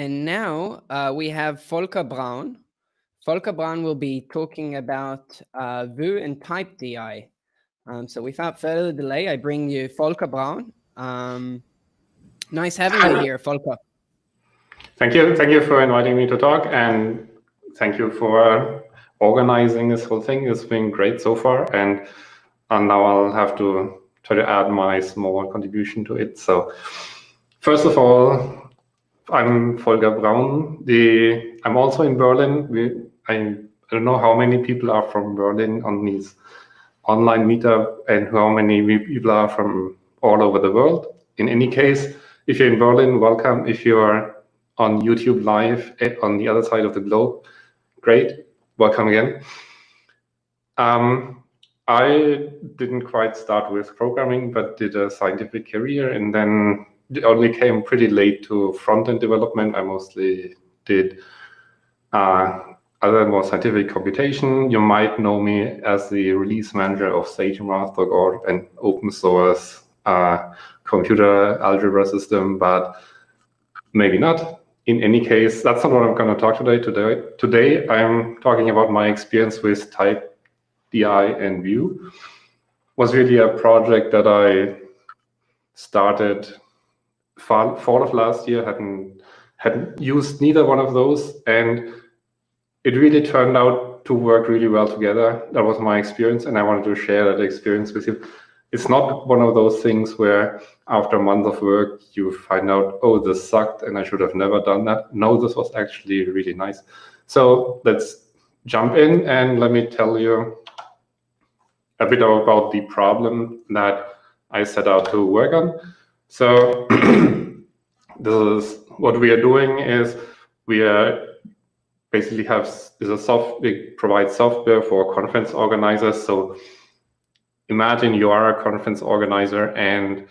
And now we have Volker Braun. Volker Braun will be talking about Vue and TypeDI. So without further delay, I bring you Volker Braun. Nice having you here, Volker. Thank you. Thank you for inviting me to talk, and thank you for organizing this whole thing. It's been great so far, and now I'll have to try to add my small contribution to it. So first of all, I'm Volker Braun. I'm also in Berlin. I don't know how many people are from Berlin on these online meetup and how many people are from all over the world. In any case, if you're in Berlin, welcome. If you're on YouTube Live on the other side of the globe, great, welcome again. I didn't quite start with programming, but did a scientific career, and then only came pretty late to front-end development. I mostly did other more scientific computation. You might know me as the release manager of SageMath.org, an open source computer algebra system, but maybe not. In any case, that's not what I'm going to talk today. Today, I'm talking about my experience with TypeDI and Vue. It was really a project that I started fall of last year, hadn't used neither one of those, and it really turned out to work really well together. That was my experience, and I wanted to share that experience with you. It's not one of those things where after a month of work, you find out, oh, this sucked and I should have never done that. No, this was actually really nice. So let's jump in and let me tell you a bit about the problem that I set out to work on. So this is what we are doing is we basically we provide software for conference organizers. So imagine you are a conference organizer and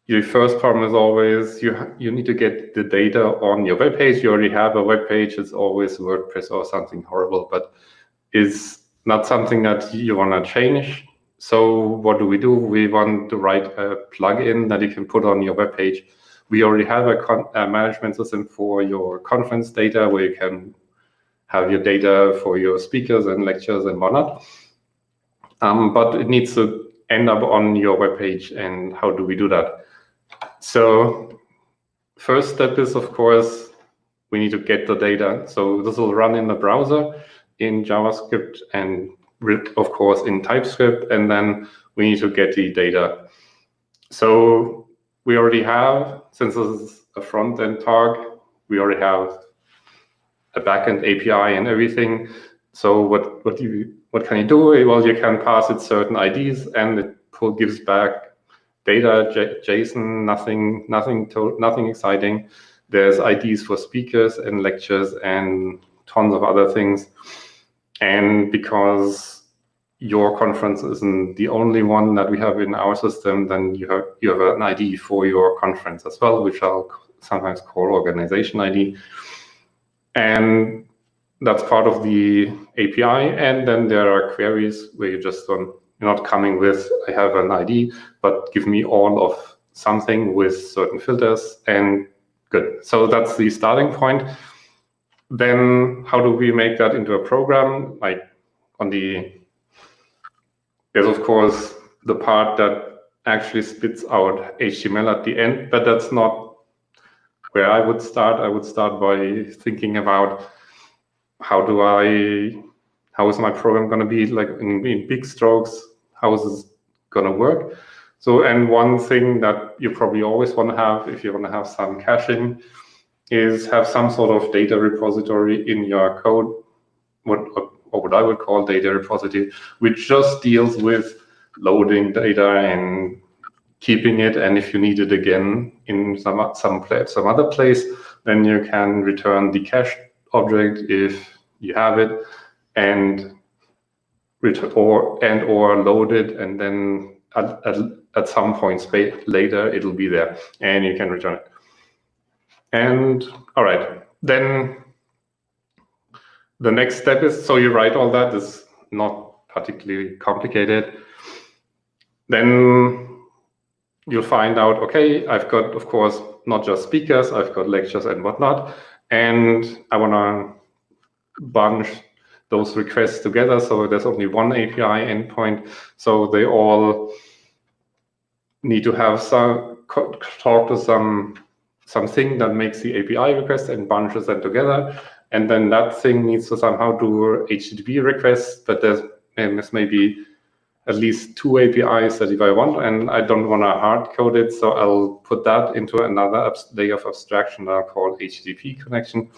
your first problem is always you need to get the data on your web page. You already have a web page. It's always WordPress or something horrible, but it's not something that you want to change. So what do? We want to write a plugin that you can put on your web page. We already have a management system for your conference data where you can have your data for your speakers and lectures and whatnot. But it needs to end up on your web page. And how do we do that? So first step is, of course, we need to get the data. So this will run in the browser in JavaScript and, of course, in TypeScript. And then we need to get the data. So we already have, since this is a front-end talk, we already have a backend API and everything. So what can you do? Well, you can pass it certain IDs, and it gives back data, JSON, nothing exciting. There's IDs for speakers and lectures and tons of other things. And because your conference isn't the only one that we have in our system, then you have an ID for your conference as well, which I'll sometimes call organization ID. And that's part of the API. And then there are queries where you're not coming with, I have an ID, but give me all of something with certain filters, and good. So that's the starting point. Then how do we make that into a program? Like there's of course the part that actually spits out HTML at the end, but that's not where I would start. I would start by thinking about how is my program going to be, like in big strokes, how is this going to work? So, and one thing that you probably always want to have if you want to have some caching is have some sort of data repository in your code, what I would call data repository, which just deals with loading data and keeping it. And if you need it again in some other place, then you can return the cache object if you have it, and or load it, and then at some point later it'll be there and you can return it. And all right, then the next step is, so you write all that. It's not particularly complicated. Then you'll find out, okay, I've got, of course, not just speakers, I've got lectures and whatnot, and I want to bunch those requests together, so there's only one API endpoint, so they all need to have talk to something that makes the API request and bunches them together, and then that thing needs to somehow do HTTP requests, but there's maybe at least 2 APIs that if I want, and I don't want to hard code it, so I'll put that into another layer of abstraction that I'll call HTTP connection.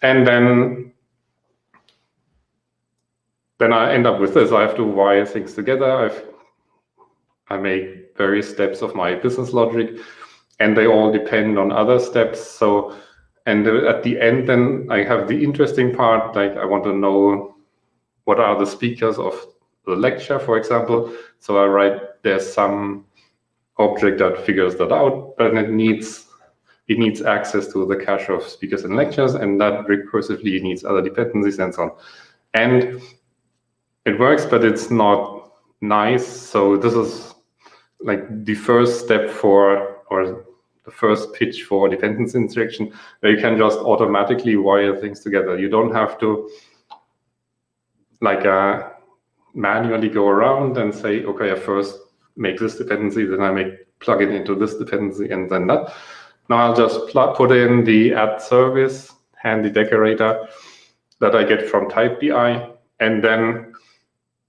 And then I end up with this. I have to wire things together. I make various steps of my business logic, and they all depend on other steps. So, and at the end, then I have the interesting part, like I want to know what are the speakers of the lecture, for example. So I write, there's some object that figures that out, but it needs access to the cache of speakers and lectures, and that recursively needs other dependencies and so on. And it works, but it's not nice. So this is like the first step for, or the first pitch for dependency injection, where you can just automatically wire things together. You don't have to like manually go around and say, okay, I first make this dependency, then I plug it into this dependency, and then that. Now I'll just put in the add service handy decorator that I get from TypeDI, and then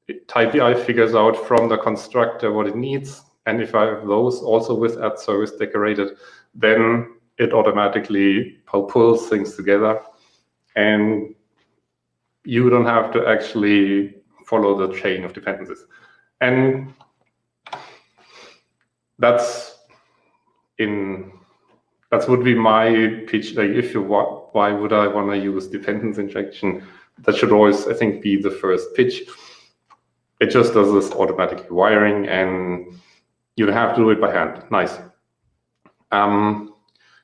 TypeDI figures out from the constructor what it needs. And if I have those also with add service decorated, then it automatically pulls things together, and you don't have to actually follow the chain of dependencies. And that would be my pitch. Like, if you want, why would I want to use dependency injection? That should always, I think, be the first pitch. It just does this automatic wiring, and you have to do it by hand. Nice.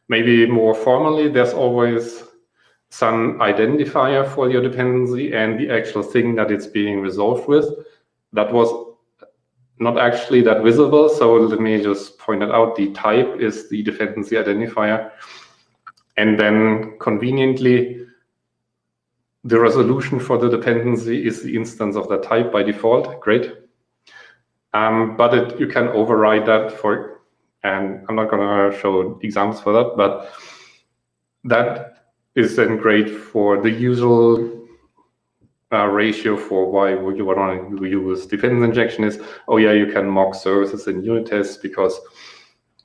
Maybe more formally, there's always some identifier for your dependency and the actual thing that it's being resolved with. That was not actually that visible, so let me just point it out. The type is the dependency identifier, and then conveniently, the resolution for the dependency is the instance of the type by default. Great. But you can override that for, and I'm not going to show examples for that, but that is then great for the usual ratio for why would you want to use dependency injection is, oh yeah, you can mock services in unit tests because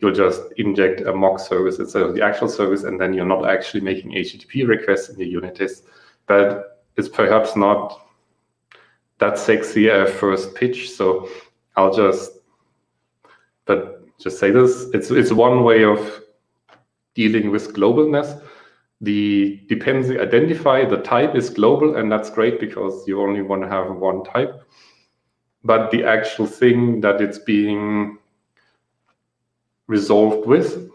you'll just inject a mock service instead of the actual service, and then you're not actually making HTTP requests in the unit test. But it's perhaps not that sexy a first pitch, so I'll just say this. It's one way of dealing with globalness. The dependency identifier, the type is global, and that's great because you only want to have one type. But the actual thing that it's being resolved with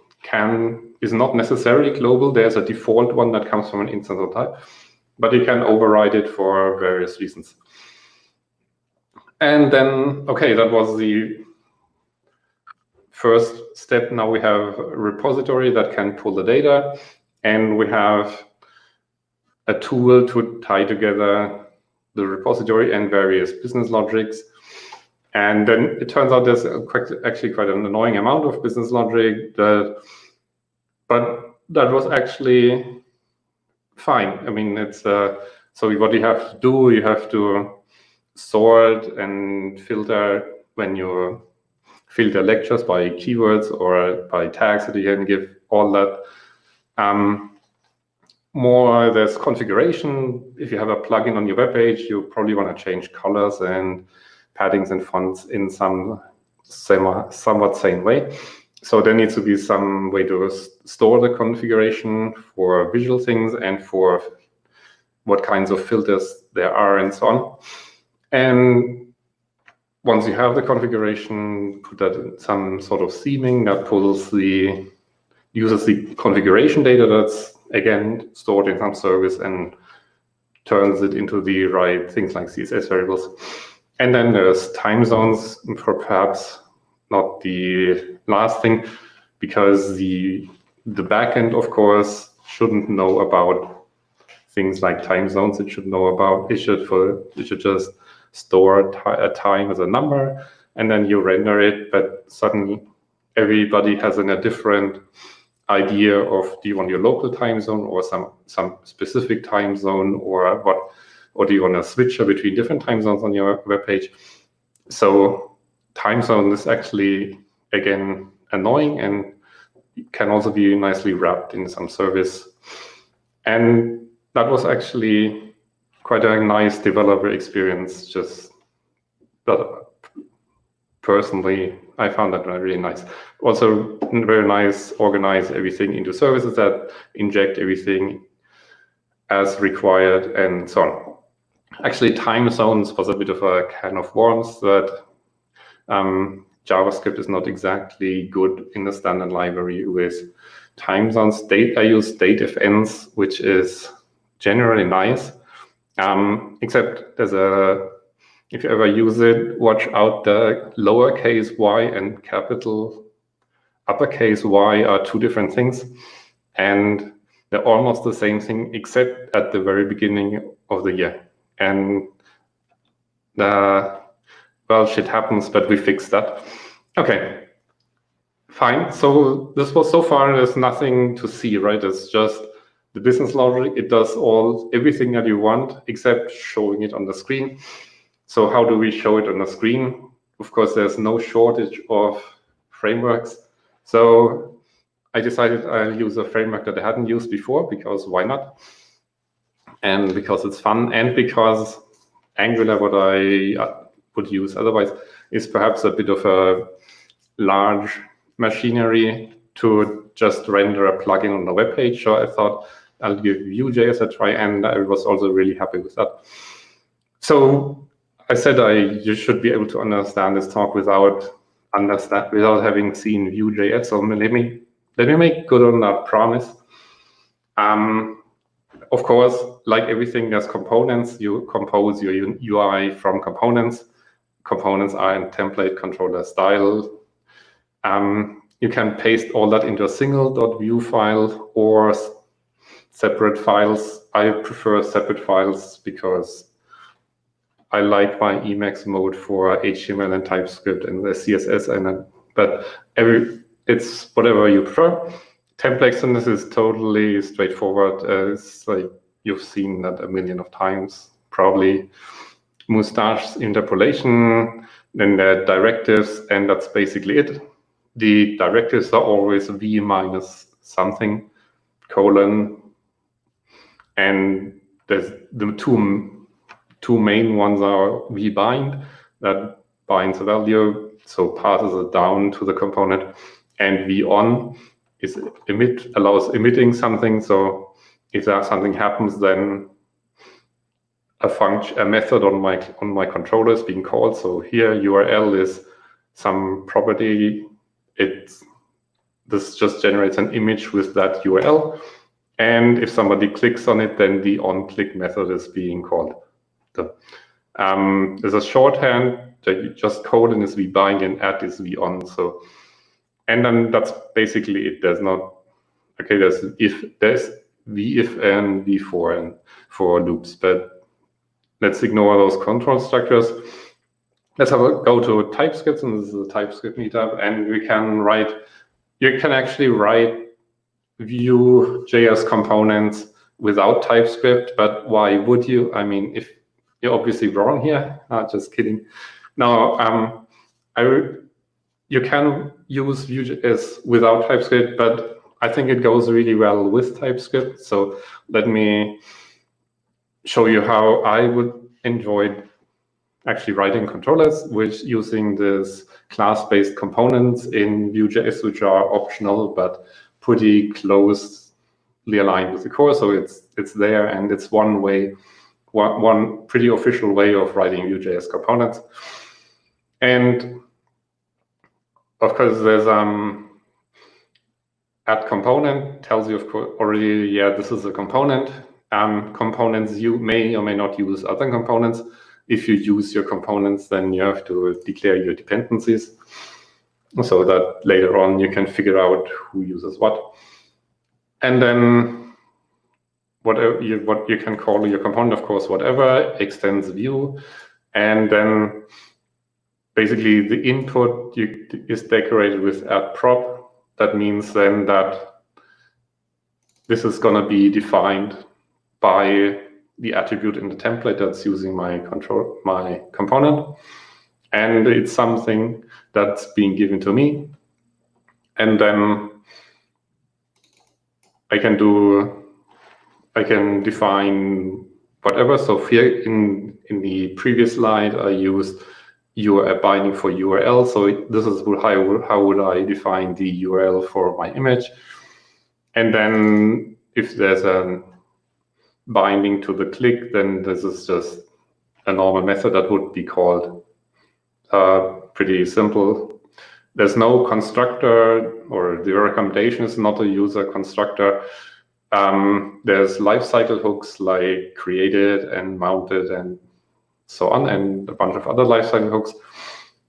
is not necessarily global. There's a default one that comes from an instance of type, but you can override it for various reasons. And then, okay, that was the first step. Now we have a repository that can pull the data, and we have a tool to tie together the repository and various business logics. And then it turns out there's actually quite an annoying amount of business logic, but that was actually fine. I mean, it's so what you have to do, you have to sort and filter when you filter lectures by keywords or by tags that you can give, all that. More, there's configuration. If you have a plugin on your web page, you probably want to change colors and paddings and fonts in some somewhat same way. So there needs to be some way to store the configuration for visual things and for what kinds of filters there are and so on. And once you have the configuration, put that in some sort of theming that uses the configuration data that's, again, stored in some service and turns it into the right things like CSS variables. And then there's time zones for perhaps not the last thing, because the backend, of course, shouldn't know about things like time zones. It should know about, it should just store a time as a number, and then you render it, but suddenly everybody has a different idea of, do you want your local time zone or some specific time zone, or what, or do you want to switch between different time zones on your web page? So time zone is actually, again, annoying and can also be nicely wrapped in some service. And that was actually quite a nice developer experience. Just personally, I found that really nice. Also very nice, organize everything into services that inject everything as required and so on. Actually, time zones was a bit of a can of worms that JavaScript is not exactly good in the standard library with time zones. I use datefns, which is generally nice, except there's if you ever use it, watch out, the lowercase y and capital uppercase Y are two different things, and they're almost the same thing, except at the very beginning of the year. And well, shit happens, but we fixed that. Okay, fine. So this was, so far, there's nothing to see, right? It's just the business logic. It does everything that you want, except showing it on the screen. So how do we show it on the screen? Of course, there's no shortage of frameworks. So I decided I'll use a framework that I hadn't used before, because why not? And because it's fun, and because Angular, what I would use otherwise, is perhaps a bit of a large machinery to just render a plugin on the web page. So I thought I'll give vue.js a try, and I was also really happy with that. So I said you should be able to understand this talk without having seen vue.js. So let me make good on that promise. Of course, like everything, there's components. You compose your UI from components. Components are in template controller style. You can paste all that into a single .vue file or separate files. I prefer separate files because I like my Emacs mode for HTML and TypeScript and the CSS, but it's whatever you prefer. Template synthesis is totally straightforward. It's like you've seen that a million of times, probably. Moustaches, interpolation, then the directives, and that's basically it. The directives are always v minus something, colon, and there's the two main ones are vbind, that binds a value, so passes it down to the component, and von is allows emitting something. So if that something happens, then a method on my controller is being called. So here URL is some property. This just generates an image with that URL, and if somebody clicks on it, then the onClick method is being called. There's a shorthand that you just colon is vbind and add is von. So, and then that's basically it. There's if and v4 and for loops, but let's ignore those control structures. Let's go to TypeScript, and this is a TypeScript meetup, and you can actually write vue.js components without TypeScript, but why would you? I mean, if you're obviously wrong here, just kidding. Now, you can use Vue.js without TypeScript, but I think it goes really well with TypeScript. So let me show you how I would enjoy actually writing controllers, which using this class-based components in Vue.js, which are optional, but pretty closely aligned with the core. So it's there, and it's one pretty official way of writing Vue.js components. And of course, there's add component tells you, of course, already, yeah, this is a component. Components, you may or may not use other components. If you use your components, then you have to declare your dependencies. so that later on you can figure out who uses what. And then what you can call your component, of course, whatever, extends view. And then basically the input is decorated with add prop. That means then that this is going to be defined by the attribute in the template that's using my component. And it's something that's being given to me. And then I can define whatever. So here in the previous slide, I used URL binding for URL. So this is how would I define the URL for my image. And then if there's a binding to the click, then this is just a normal method that would be called. Pretty simple. There's no constructor, or the recommendation is not a user constructor. There's lifecycle hooks like created and mounted and so on, and a bunch of other lifecycle hooks.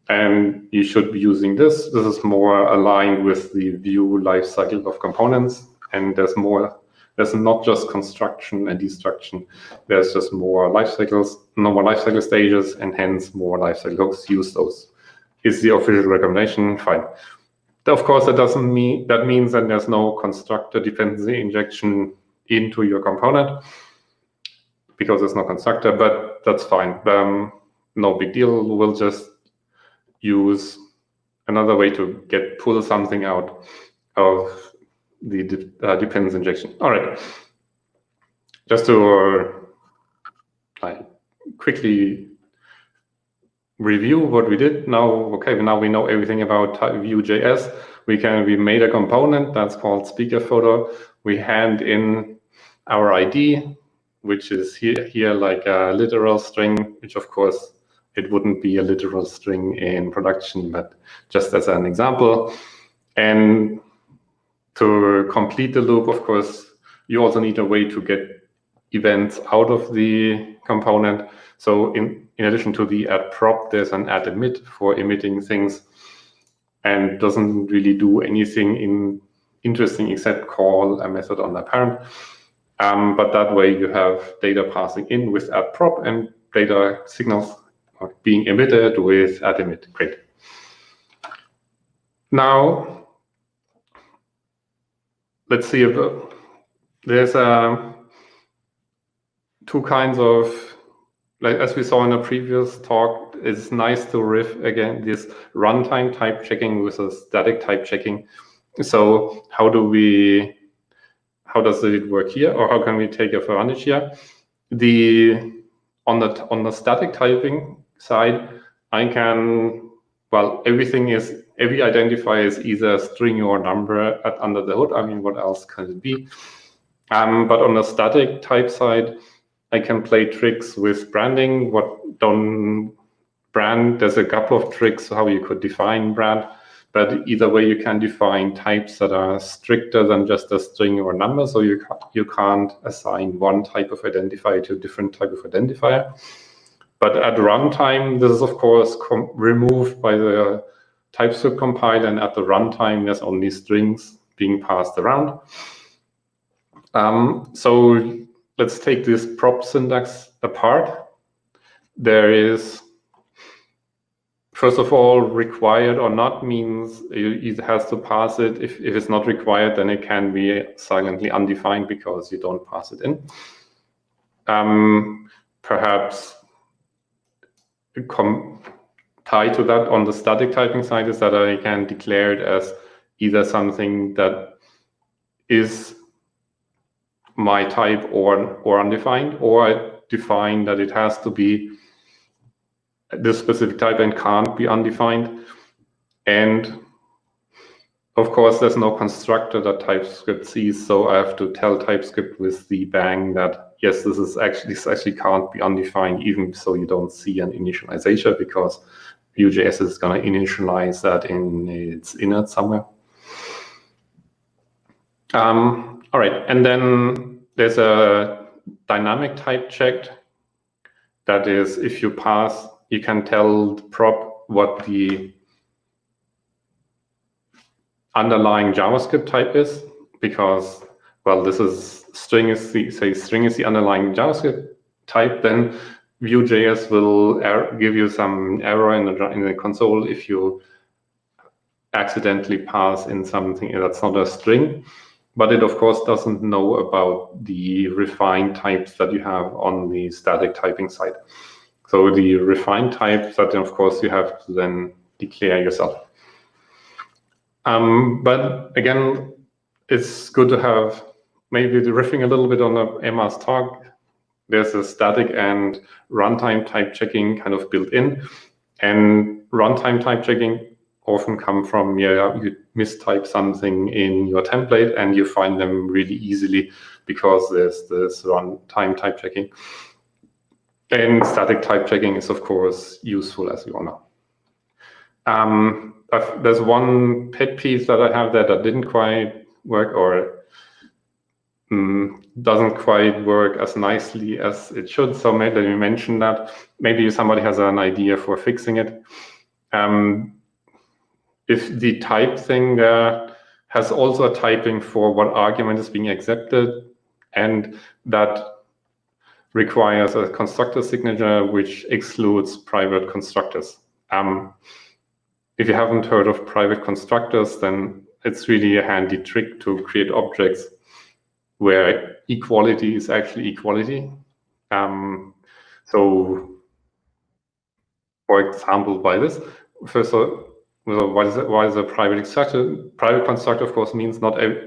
And you should be using this. This is more aligned with the view lifecycle of components. And there's not just construction and destruction. There's just more life cycles, no more lifecycle stages, and hence more lifecycle hooks. Use those. Is the official recommendation? Fine. Of course, that means that there's no constructor dependency injection into your component because there's no constructor, but that's fine. No big deal. We'll just use another way to pull something out of the dependency injection. All right. Just to quickly review what we did. Now we know everything about vue.js. We made a component that's called speaker photo. We hand in our ID, which is here like a literal string, which of course it wouldn't be a literal string in production, but just as an example. And to complete the loop, of course, you also need a way to get events out of the component. So in addition to the add prop, there's an add emit for emitting things, and doesn't really do anything interesting except call a method on the parent. But that way you have data passing in with add prop and data signals being emitted with add emit. Great. Now, let's see if there's two kinds of, like as we saw in a previous talk, it's nice to riff again this runtime type checking with a static type checking. So how does it work here, or how can we take advantage here? On the static typing side, every identifier is either a string or a number under the hood. I mean, what else can it be? But on the static type side, I can play tricks with branding. There's a couple of tricks how you could define brand, but either way you can define types that are stricter than just a string or a number. So you can't assign one type of identifier to a different type of identifier. But at runtime, this is of course removed by the TypeScript compile, and at the runtime, there's only strings being passed around. So let's take this prop syntax apart. There is, first of all, required or not means it has to pass it. If it's not required, then it can be silently undefined because you don't pass it in. Perhaps tied to that on the static typing side is that I can declare it as either something that is my type or undefined, or I define that it has to be this specific type and can't be undefined. And of course, there's no constructor that TypeScript sees, so I have to tell TypeScript with the bang that yes, this actually can't be undefined, even so you don't see an initialization, because Vue.js is going to initialize that in its init somewhere. All right, and then there's a dynamic type check. That is, if you pass, you can tell the prop what the underlying JavaScript type is, because, well, this is string is the underlying JavaScript type, then vue.js will give you some error in the console if you accidentally pass in something that's not a string. But it, of course, doesn't know about the refined types that you have on the static typing side. So the refined types that, of course, you have to then declare yourself. But again, it's good to have maybe the riffing a little bit on Emma's talk. There's a static and runtime type checking kind of built in, and runtime type checking often come from, you mistype something in your template and you find them really easily because there's this runtime type checking. And static type checking is, of course, useful, as you all know. There's one pet peeve that I have that didn't quite work, or doesn't quite work as nicely as it should. So maybe we mention that. Maybe somebody has an idea for fixing it. If the type thing there has also a typing for what argument is being accepted, and that requires a constructor signature which excludes private constructors. If you haven't heard of private constructors, then it's really a handy trick to create objects where equality is actually equality. So, for example, by this, first of all, why is a private constructor? Private constructor, of course, means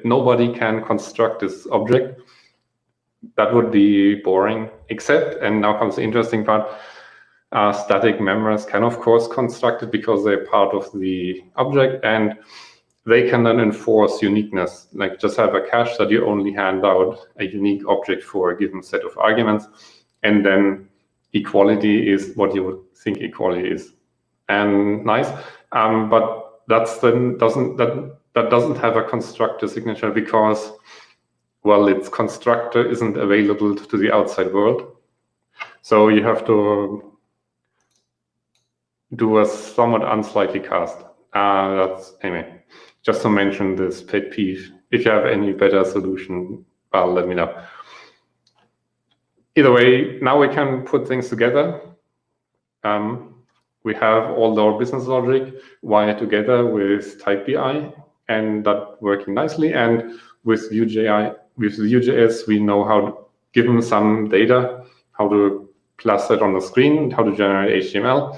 nobody can construct this object. That would be boring, except, and now comes the interesting part, static members can, of course, construct it because they're part of the object, and they can then enforce uniqueness, like just have a cache that you only hand out a unique object for a given set of arguments, and then equality is what you would think equality is. And nice, but that doesn't have a constructor signature because, well, its constructor isn't available to the outside world. So you have to do a somewhat unsightly cast. That's, anyway, just to mention this pet peeve. If you have any better solution, well, let me know. Either way, now we can put things together. We have all our business logic wired together with TypeDI, and that working nicely. And with Vue.js, we know how to give them some data, how to plus it on the screen, how to generate HTML.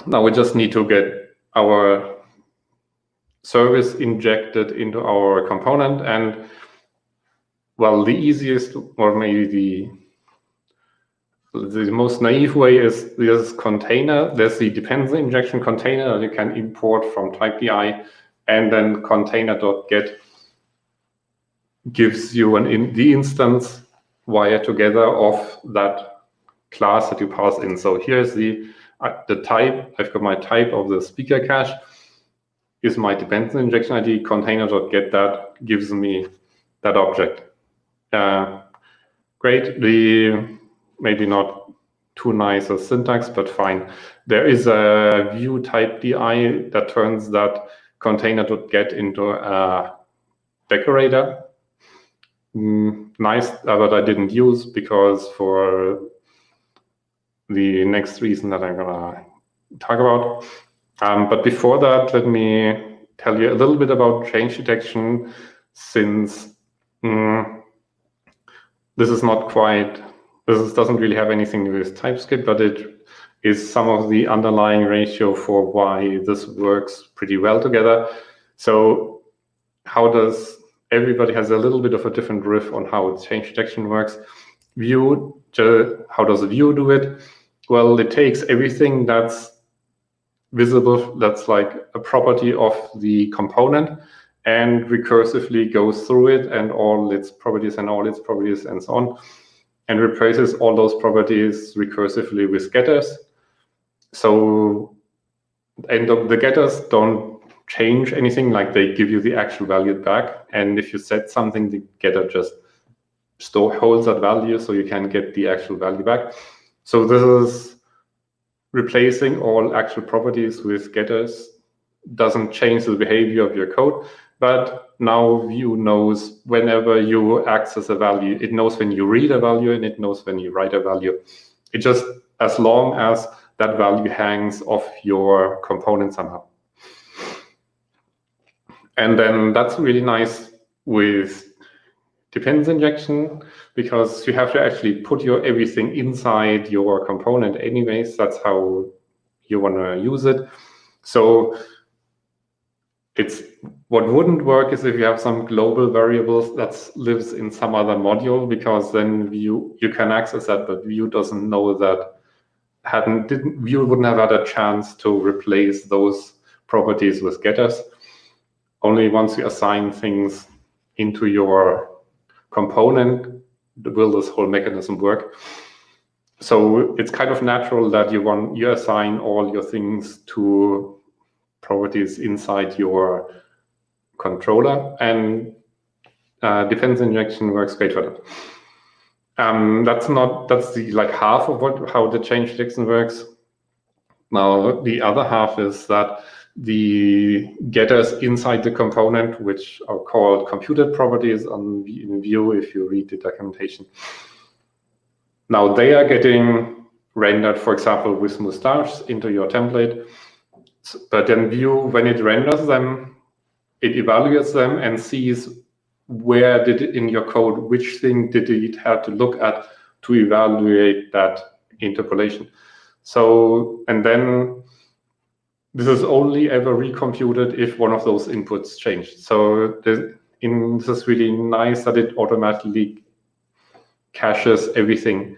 Now we just need to get our service injected into our component. And, well, the easiest, or maybe the most naive way is this container. There's the dependency injection container that you can import from TypeDI, and then container.get gives you the instance wired together of that class that you pass in. So here's the type. I've got my type of the speaker cache is my dependency injection ID. Container.get that gives me that object. Great. Maybe not too nice a syntax, but fine. There is a view TypeDI that turns that container.get into a decorator. Nice, but I didn't use because for the next reason that I'm gonna talk about. But before that, let me tell you a little bit about change detection, since this doesn't really have anything to do with TypeScript, but it is some of the underlying ratio for why this works pretty well together. So everybody has a little bit of a different riff on how change detection works. How does Vue do it? Well, it takes everything that's visible, that's like a property of the component, and recursively goes through it and all its properties and so on, and replaces all those properties recursively with getters. So, and the getters don't change anything, like they give you the actual value back. And if you set something, the getter just holds that value, so you can get the actual value back. So this is replacing all actual properties with getters doesn't change the behavior of your code. But now Vue knows whenever you access a value, it knows when you read a value and it knows when you write a value. It just, as long as that value hangs off your component somehow. And then that's really nice with dependency injection, because you have to actually put your everything inside your component anyways. That's how you want to use it. So it's, what wouldn't work is if you have some global variables that lives in some other module, because then Vue, you can access that, but Vue doesn't know that. Vue wouldn't have had a chance to replace those properties with getters. Only once you assign things into your component will this whole mechanism work. So it's kind of natural that you assign all your things to properties inside your controller, and dependency injection works great for that. That's the like half of how the change detection works. Now the other half is that the getters inside the component, which are called computed properties in Vue if you read the documentation. Now they are getting rendered, for example, with Moustaches into your template. But then Vue, when it renders them, it evaluates them and sees where did it in your code, which thing did it have to look at to evaluate that interpolation. So, and then this is only ever recomputed if one of those inputs changed. So this is really nice that it automatically caches everything.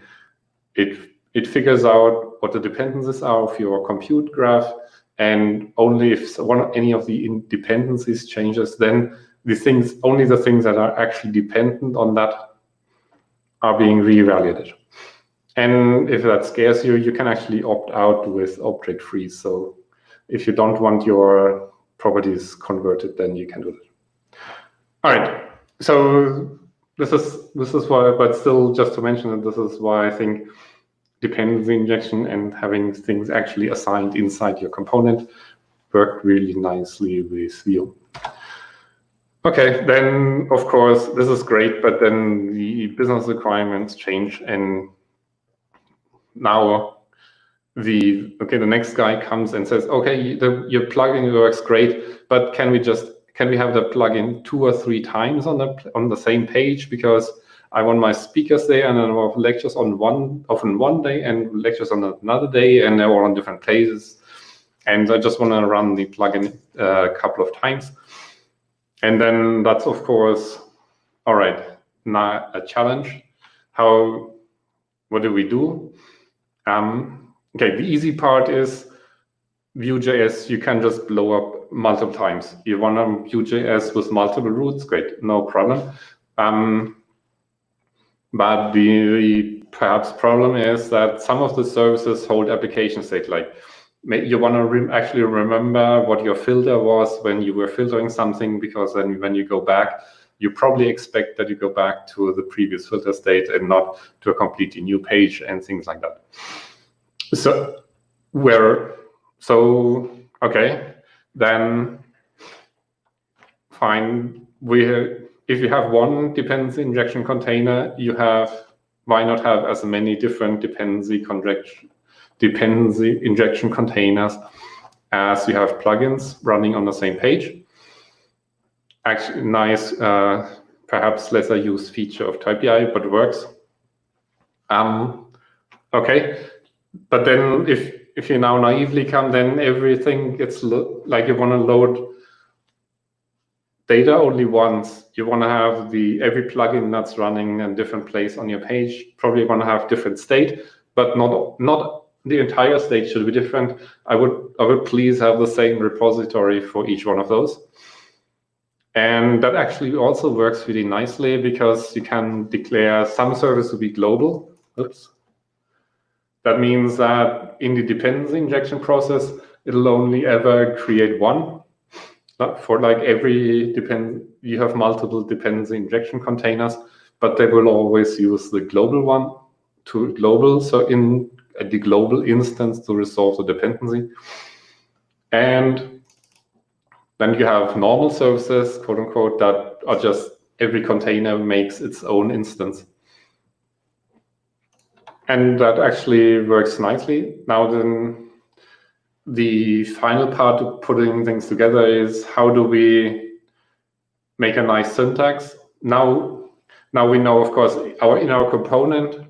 It figures out what the dependencies are of your compute graph, and only if any of the dependencies changes, then only the things that are actually dependent on that are being reevaluated. And if that scares you, you can actually opt out with object freeze. So if you don't want your properties converted, then you can do that. All right. So this is why, but still, just to mention that this is why I think dependency injection and having things actually assigned inside your component worked really nicely with Vue. Okay, then of course this is great, but then the business requirements change, and now the next guy comes and says, okay, your plugin works great, but can we have the plugin 2 or 3 times on the same page, because I want my speakers there, and then I have lectures on one day and lectures on another day, and they're all on different places, and I just want to run the plugin a couple of times. And then that's of course, all right, now a challenge. What do we do? Okay, the easy part is vue.js, you can just blow up multiple times. You want a vue.js with multiple routes, great, no problem. But the perhaps problem is that some of the services hold application state. Like you want to actually remember what your filter was when you were filtering something, because then when you go back, you probably expect that you go back to the previous filter state and not to a completely new page and things like that. Okay, then fine. If you have one dependency injection container, why not have as many different dependency injection containers as you have plugins running on the same page? Actually, nice, perhaps lesser used feature of TypeDI, but it works. Okay, but then if you now naively come, then everything gets like you want to load data only once. You want to have every plugin that's running in a different place on your page. Probably want to have different state, but not the entire state should be different. I would please have the same repository for each one of those. And that actually also works really nicely, because you can declare some service to be global. Oops. That means that in the dependency injection process, it'll only ever create one. For like you have multiple dependency injection containers, but they will always use the global one so in the global instance to resolve the dependency. And Then you have normal services, quote unquote, that are just every container makes its own instance. And that actually works nicely. Now then, the final part of putting things together is how do we make a nice syntax? Now we know, of course, in our component.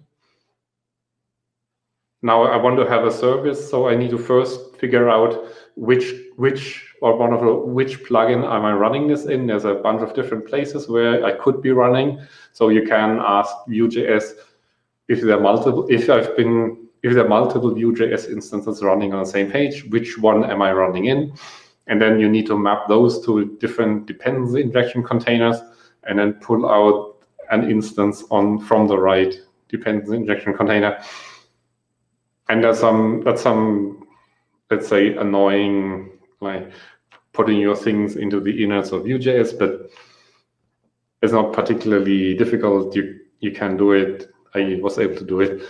Now I want to have a service, so I need to first figure out which plugin am I running this in. There's a bunch of different places where I could be running. So you can ask Vue.js if there are multiple Vue.js instances running on the same page, which one am I running in? And then you need to map those to different dependency injection containers and then pull out an instance from the right dependency injection container. And that's some, let's say, annoying, like putting your things into the innards of Vue.js, but it's not particularly difficult. You can do it. I was able to do it.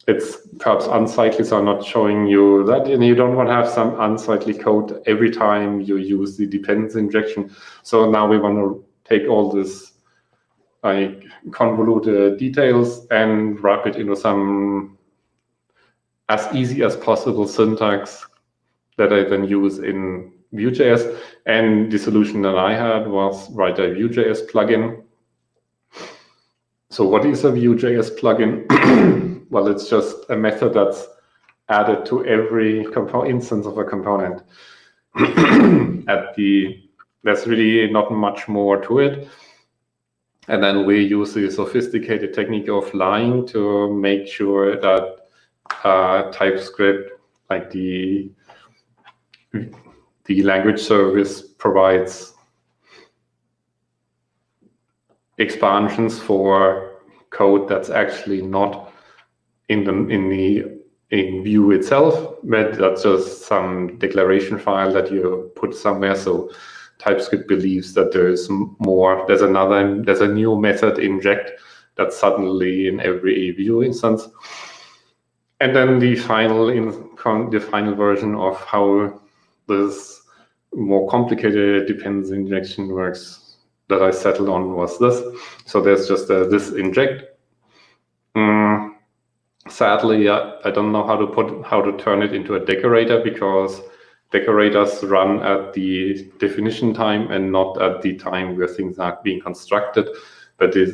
It's perhaps unsightly, so I'm not showing you that. And you don't want to have some unsightly code every time you use the dependency injection. So now we want to take all this like convoluted details and wrap it into some as easy as possible syntax that I then use in Vue.js. And the solution that I had was write a Vue.js plugin. So what is a Vue.js plugin? Well, it's just a method that's added to every instance of a component. There's really not much more to it. And then we use the sophisticated technique of lying to make sure that TypeScript, like the language service, provides expansions for code that's actually not in Vue itself, but that's just some declaration file that you put somewhere. So TypeScript believes that there's more. There's a new method inject that's suddenly in every Vue instance. And then the final version of how this more complicated dependency injection works that I settled on was this. So there's just this inject. Sadly, I don't know how to turn it into a decorator, because decorators run at the definition time and not at the time where things are being constructed.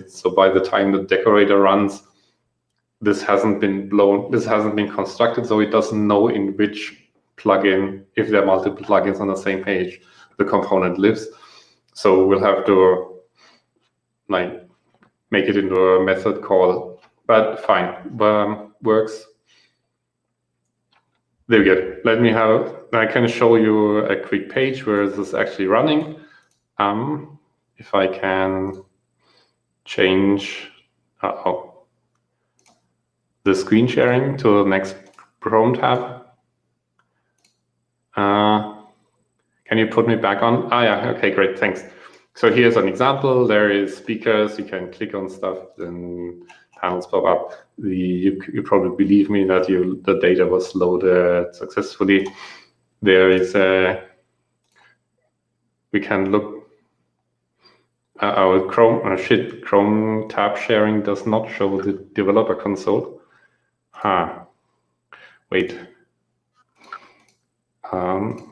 So by the time the decorator runs, this hasn't been constructed, so it doesn't know in which plugin, if there are multiple plugins on the same page, the component lives. So we'll have to like make it into a method call, but fine, works. There we go. I can show you a quick page where this is actually running. If I can change the screen sharing to the next Chrome tab. Can you put me back on? Yeah, okay, great, thanks. So here's an example. There is speakers. You can click on stuff, then panels pop up. You probably believe me that the data was loaded successfully. There is we can look. Our Chrome tab sharing does not show the developer console. Wait.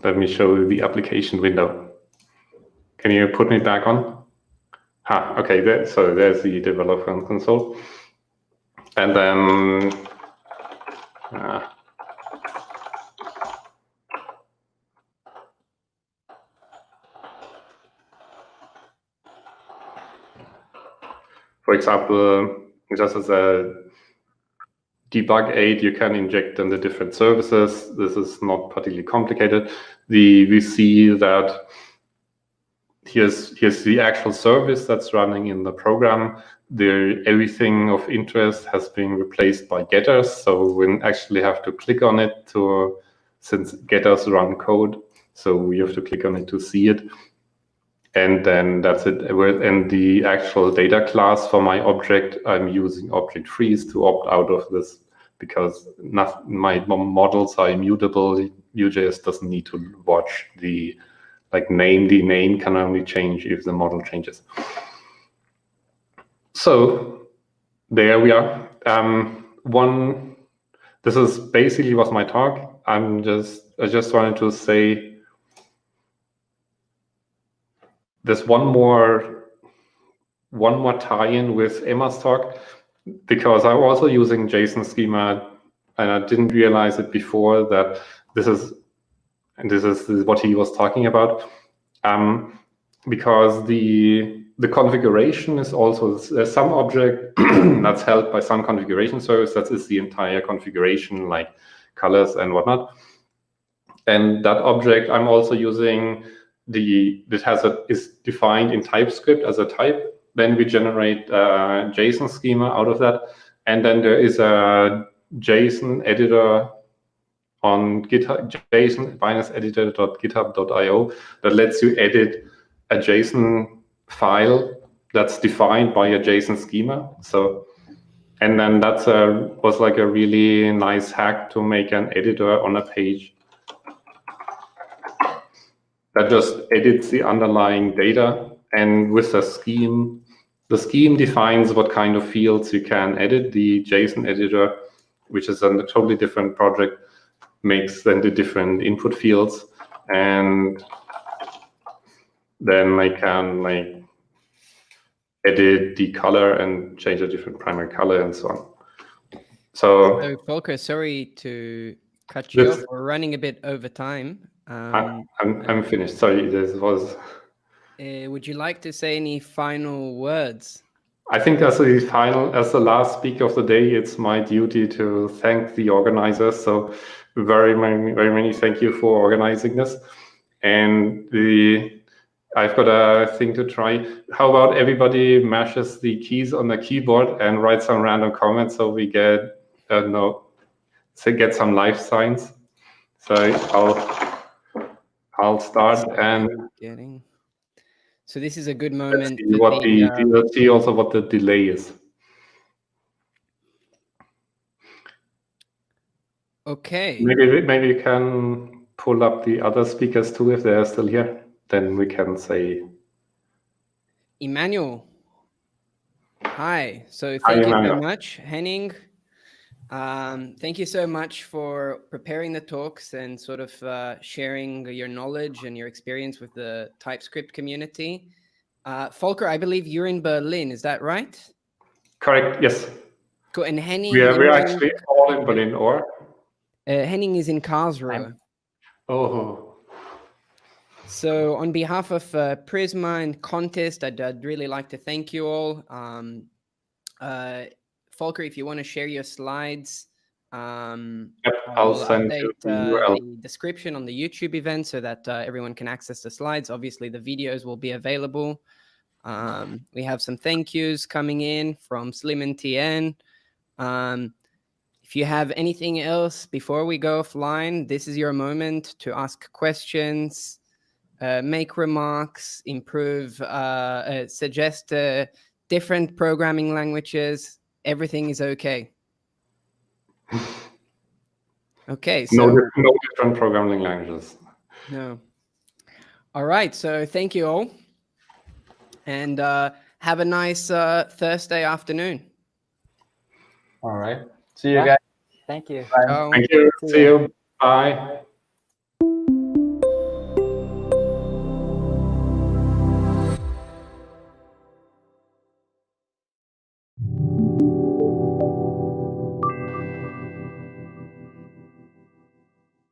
Let me show you the application window. Can you put me back on? Okay, so there's the developer console. And then for example, just as a debug aid, you can inject in the different services. This is not particularly complicated. We see that here's the actual service that's running in the program. Everything of interest has been replaced by getters, so we actually have to click on it since getters run code. So we have to click on it to see it. And then that's it. And the actual data class for my object, I'm using object freeze to opt out of this, because my models are immutable. Vue.js doesn't need to watch the like name. The name can only change if the model changes. So there we are. This is basically was my talk. I just wanted to say there's one more tie-in with Emma's talk, because I'm also using JSON schema, and I didn't realize it before that this is what he was talking about. Because the configuration is also some object that's held by some configuration service that is the entire configuration, like colors and whatnot. And that object I'm also using is defined in TypeScript as a type. Then we generate a JSON schema out of that, and then there is a JSON editor on GitHub, JSON-editor.github.io, that lets you edit a JSON file that's defined by a JSON schema. So, and then was like a really nice hack to make an editor on a page that just edits the underlying data. And with the scheme defines what kind of fields you can edit. The JSON editor, which is a totally different project, makes then the different input fields, and then I can edit the color and change a different primary color and so on. So Volker, sorry to cut you off. We're running a bit over time. I'm finished. Sorry, this was. Would you like to say any final words? I think as the last speaker of the day, it's my duty to thank the organizers. So very many thank you for organizing this. And I've got a thing to try. How about everybody mashes the keys on the keyboard and write some random comments so we get get some life signs. So I'll start and. So this is a good moment. Let's see also what the delay is. Okay. Maybe you can pull up the other speakers too if they're still here. Then we can say. Emmanuel. Hi. So thank you so much, Henning. Thank you so much for preparing the talks and sort of sharing your knowledge and your experience with the TypeScript community. Volker, I believe you're in Berlin. Is that right? Correct. Yes. Cool. And Henning, we're actually all in Berlin, or Henning is in Karlsruhe. Oh. So on behalf of Prisma and Contest, I'd really like to thank you all. Volker, if you want to share your slides, I'll send update the description on the YouTube event so that everyone can access the slides. Obviously, the videos will be available. We have some thank yous coming in from Slim and TN. If you have anything else before we go offline, this is your moment to ask questions, make remarks, improve, suggest different programming languages. Everything is okay. Okay, so no different programming languages. No. All right, so thank you all, and have a nice Thursday afternoon. All right. See you guys. Thank you. Thank you. See you. Bye.